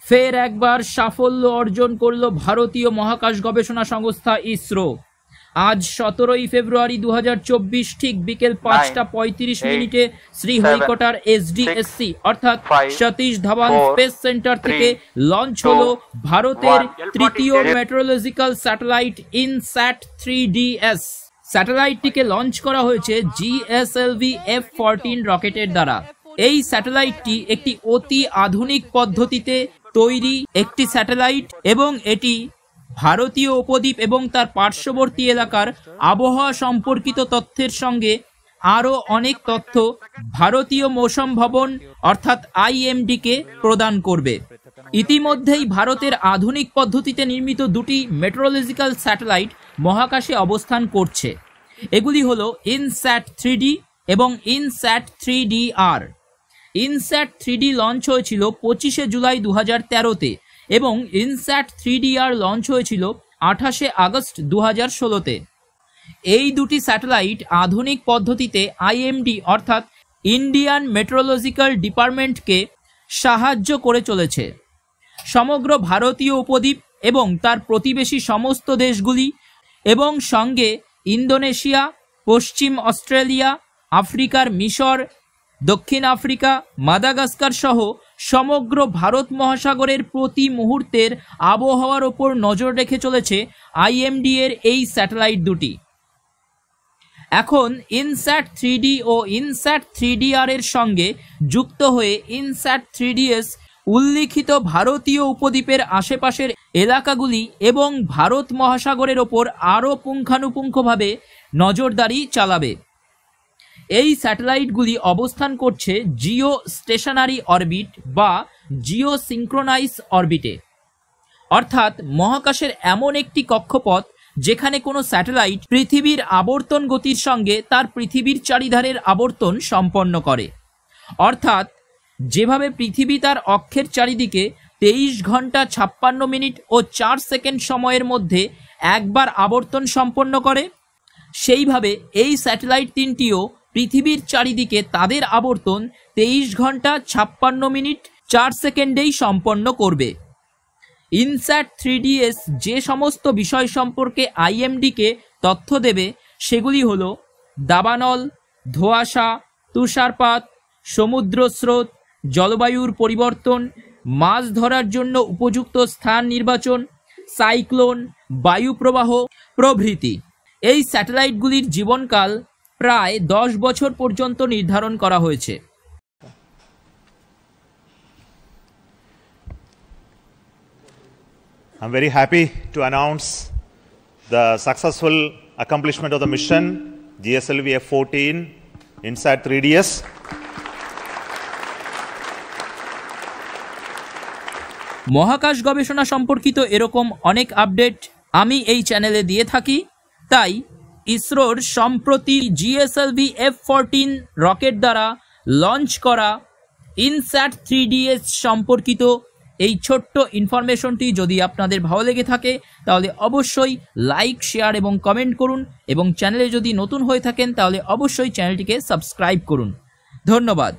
ফের একবার সাফল্য অর্জন করল ভারতীয় মহাকাশ গবেষণা সংস্থা ইসরো। আজ 17 ফেব্রুয়ারি 2024 ঠিক বিকেল 5:35 শ্রীহরিকোটার SDSC অর্থাৎ সতীশ ধাওয়ান স্পেস সেন্টার থেকে লঞ্চ হলো ভারতের তৃতীয় মেট্রোলজিক্যাল স্যাটেলাইট ইনস্যাট 3DS। স্যাটেলাইটটিকে লঞ্চ করা হয়েছে GSLV F-14 রকেটের দ্বারা। এই স্যাটেলাইটটি একটি অতি আধুনিক পদ্ধতিতে তৈরি একটি স্যাটেলাইট এবং এটি ভারতীয় উপদ্বীপ এবং তার পার্শ্ববর্তী এলাকার আবহাওয়া সম্পর্কিত তথ্যের সঙ্গে আরও অনেক তথ্য ভারতীয় মৌসুম ভবন অর্থাৎ IMD-কে প্রদান করবে। ইতিমধ্যেই ভারতের আধুনিক পদ্ধতিতে নির্মিত দুটি মেট্রোলজিক্যাল স্যাটেলাইট মহাকাশে অবস্থান করছে। এগুলি হলো ইনস্যাট 3D এবং INSAT 3DR। INSAT 3D launch হয়েছিল 25 জুলাই 2013-তে এবং ইনস্যাট 3DR লঞ্চ হয়েছিল 28 আগস্ট 2016-তে। এই দুটি স্যাটেলাইট আধুনিক পদ্ধতিতে IMD অর্থাৎ ইন্ডিয়ান মেট্রোলজিক্যাল ডিপার্টমেন্টকে সাহায্য করে চলেছে। সমগ্র ভারতীয় উপদ্বীপ এবং তার প্রতিবেশী সমস্ত দেশগুলি এবং সঙ্গে ইন্দোনেশিয়া, পশ্চিম অস্ট্রেলিয়া, আফ্রিকার মিশর, দক্ষিণ আফ্রিকা, মাদাগাস্কার সহ সমগ্র ভারত মহাসাগরের প্রতি মুহূর্তের আবহাওয়ার ওপর নজর রেখে চলেছে IMD এর এই স্যাটেলাইট দুটি। এখন ইনস্যাট 3D ও ইনস্যাট 3DR এর সঙ্গে যুক্ত হয়ে ইনস্যাট 3DS উল্লিখিত ভারতীয় উপদ্বীপের আশেপাশের এলাকাগুলি এবং ভারত মহাসাগরের ওপর আরও পুঙ্খানুপুঙ্খভাবে নজরদারি চালাবে। এই স্যাটেলাইটগুলি অবস্থান করছে জিও স্টেশনারি অরবিট বা জিও সিঙ্ক্রোনাইজ অরবিটে, অর্থাৎ মহাকাশের এমন একটি কক্ষপথ যেখানে কোনো স্যাটেলাইট পৃথিবীর আবর্তন গতির সঙ্গে তার পৃথিবীর চারিধারের আবর্তন সম্পন্ন করে। অর্থাৎ যেভাবে পৃথিবী তার অক্ষের চারিদিকে 23 ঘন্টা 56 মিনিট ও 4 সেকেন্ড সময়ের মধ্যে একবার আবর্তন সম্পন্ন করে, সেইভাবে এই স্যাটেলাইট তিনটিও পৃথিবীর চারিদিকে তাদের আবর্তন 23 ঘন্টা 56 মিনিট 4 সেকেন্ডেই সম্পন্ন করবে। ইনস্যাট 3DS যে সমস্ত বিষয় সম্পর্কে IMD-কে তথ্য দেবে সেগুলি হল দাবানল, ধোঁয়াশা, তুষারপাত, সমুদ্র স্রোত, জলবায়ুর পরিবর্তন, মাছ ধরার জন্য উপযুক্ত স্থান নির্বাচন, সাইক্লোন, বায়ুপ্রবাহ প্রভৃতি। এই স্যাটেলাইটগুলির জীবনকাল প্রায় 10 বছর পর্যন্ত নির্ধারণ করা হয়েছে। I'm very happy to announce the successful accomplishment of the mission GSLV F-14 INSAT 3DS. মহাকাশ গবেষণা সম্পর্কিত এরকম অনেক আপডেট আমি এই চ্যানেলে দিয়ে থাকি, তাই ইসরোর সম্প্রতি GSLV F-14 রকেট দ্বারা লঞ্চ করা ইনস্যাট 3DS সম্পর্কিত এই ছোট্ট ইনফরমেশনটি যদি আপনাদের ভালো লেগে থাকে তাহলে অবশ্যই লাইক, শেয়ার এবং কমেন্ট করুন এবং চ্যানেলে যদি নতুন হয়ে থাকেন তাহলে অবশ্যই চ্যানেলটিকে সাবস্ক্রাইব করুন। ধন্যবাদ।